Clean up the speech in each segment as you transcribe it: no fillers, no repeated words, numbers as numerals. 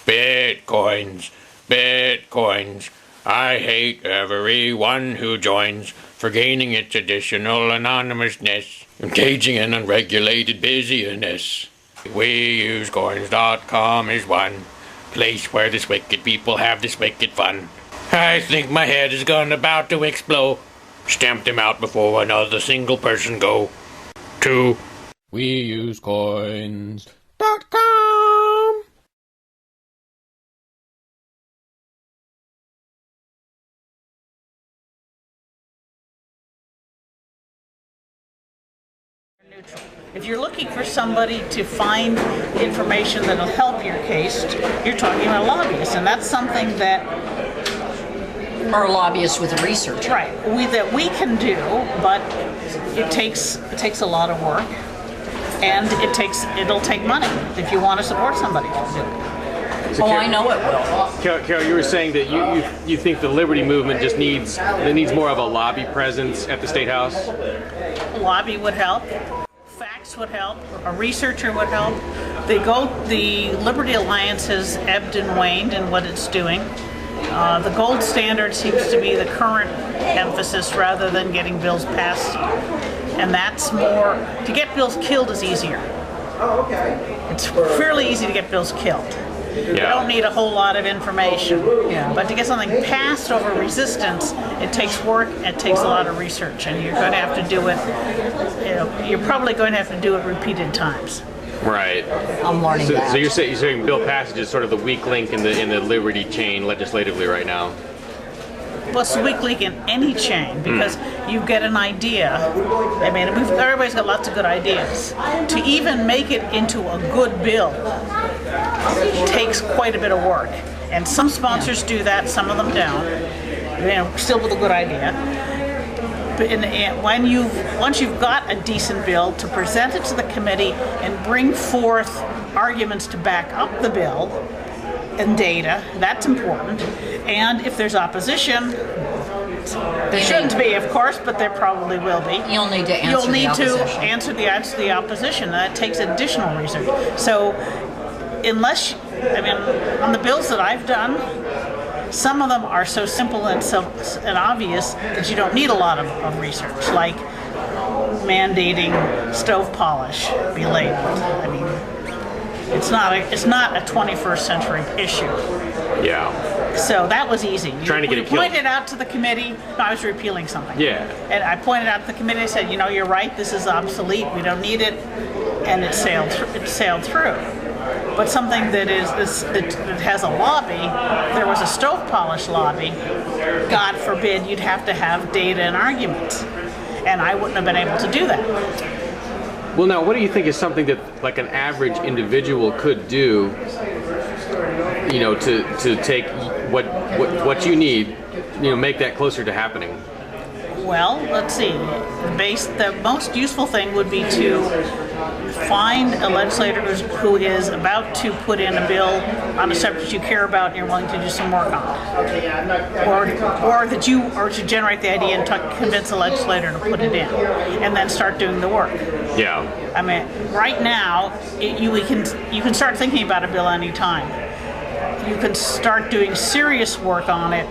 Bitcoins, bitcoins. I hate everyone who joins for gaining its additional anonymousness, engaging in unregulated busyness. WeUseCoins.com is one place where this wicked people have this wicked fun. I think my head is about to explode. Stamp them out before another single person go. To WeUseCoins.com. If you're looking for somebody to find information that'll help your case, you're talking about lobbyists, and that's something that or a lobbyist with research. Right, that we can do, but it takes a lot of work, and it'll take money if you want to support somebody to do it. So I know it will. Carol, you were saying that you think the liberty movement just needs more of a lobby presence at the State House? A lobby would help. Facts would help. A researcher would help. The Liberty Alliance has ebbed and waned in what it's doing. The gold standard seems to be the current emphasis rather than getting bills passed, and that's more, to get bills killed is easier. Oh, okay. It's fairly easy to get bills killed. You don't need a whole lot of information, but to get something passed over resistance, it takes work, it takes a lot of research, and you're going to have to do it, you're probably going to have to do it repeated times. Right. I'm learning that. So you're saying bill passage is sort of the weak link in the liberty chain legislatively right now? Well, it's the weak link in any chain, because you get an idea. I mean, everybody's got lots of good ideas. To even make it into a good bill takes quite a bit of work. And some sponsors do that, some of them don't. Still with a good idea. But once you've got a decent bill, to present it to the committee and bring forth arguments to back up the bill and data, that's important. And if there's opposition, there shouldn't be, of course, but there probably will be. You'll need to answer the opposition. The opposition, and that takes additional research. So on the bills that I've done, some of them are so simple and obvious that you don't need a lot of research, like mandating stove polish be labeled. I mean, it's not a 21st century issue. Yeah. So that was easy. Trying to get it killed. Pointed out to the committee. No, I was repealing something. Yeah. And I pointed out to the committee. I said, you're right. This is obsolete. We don't need it. And it sailed through. But something that has a lobby, there was a stove polish lobby. God forbid you'd have to have data and arguments, and I wouldn't have been able to do that. Well, now, what do you think is something that like an average individual could do, to take what you need, make that closer to happening? Well, let's see. The most useful thing would be to find a legislator who is about to put in a bill on a subject you care about and you're willing to do some work on, or to generate the idea and convince a legislator to put it in, and then start doing the work. Yeah. I mean, right now you can start thinking about a bill any time. You can start doing serious work on it,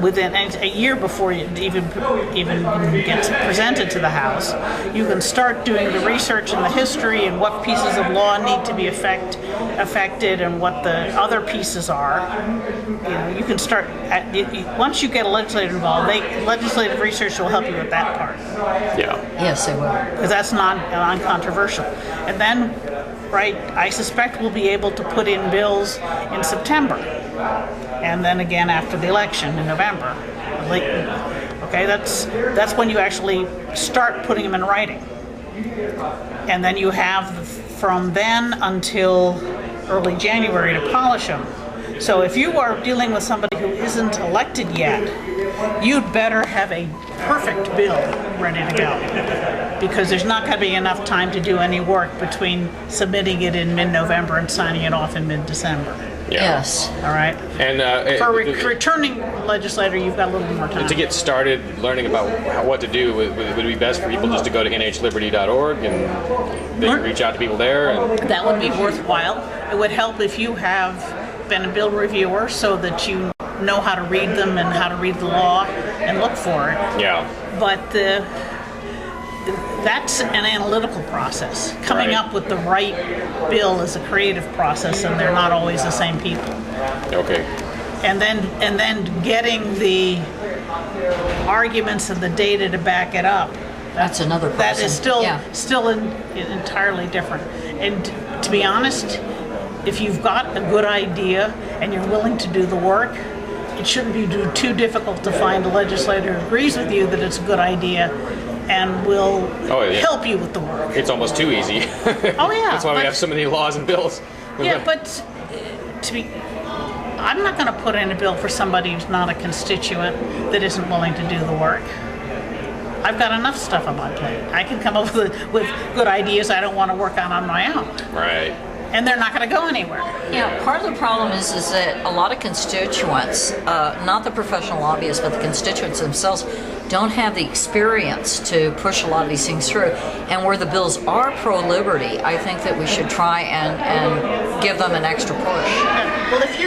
within a year before it even gets presented to the House. You can start doing the research and the history and what pieces of law need to be affected and what the other pieces are. You can start, once you get a legislator involved, legislative research will help you with that part. Yeah. Yes, it will. Because that's non-controversial. And then, I suspect we'll be able to put in bills in September. And then again after the election in November. Okay, that's when you actually start putting them in writing. And then you have from then until early January to polish them. So if you are dealing with somebody who isn't elected yet, you'd better have a perfect bill ready to go, because there's not going to be enough time to do any work between submitting it in mid-November and signing it off in mid-December. Yeah. Yes. All right. And for returning legislator, you've got a little more time. To get started learning about what to do, would it be best for people just to go to nhliberty.org and They reach out to people there. And That would be worthwhile. It would help if you have been a bill reviewer so that you know how to read them and how to read the law and look for it. yeah, But that's an analytical process. Coming Right. up with the right bill is a creative process, and they're not always the same people. okay, And then getting the arguments and the data to back it up. That's another That person. is still Yeah. entirely different. And to be honest, if you've got a good idea and you're willing to do the work, it shouldn't be too difficult to find a legislator who agrees with you that it's a good idea and will Oh, yeah. help you with the work. it's almost too easy. Oh yeah. That's why we but- have so many laws and bills. Yeah, but I'm not going to put in a bill for somebody who's not a constituent that isn't willing to do the work. I've got enough stuff on my plate. I can come up with good ideas I don't want to work on my own. Right. And they're not going to go anywhere. Yeah, part of the problem is that a lot of constituents, not the professional lobbyists, but the constituents themselves, don't have the experience to push a lot of these things through. And where the bills are pro-liberty, I think that we should try and give them an extra push. Well, if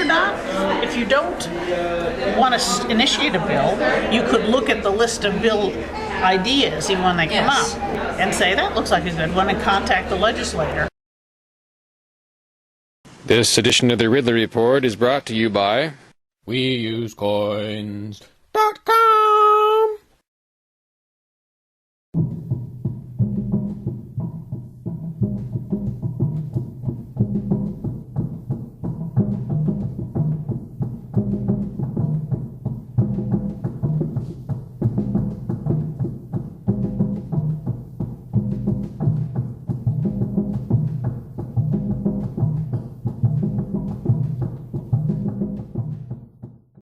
you don't want to initiate a bill, you could look at the list of bill ideas, even when they come Yes. up, and say, that looks like a good one, and contact the legislator. This edition of the Ridley Report is brought to you by We use coins.com.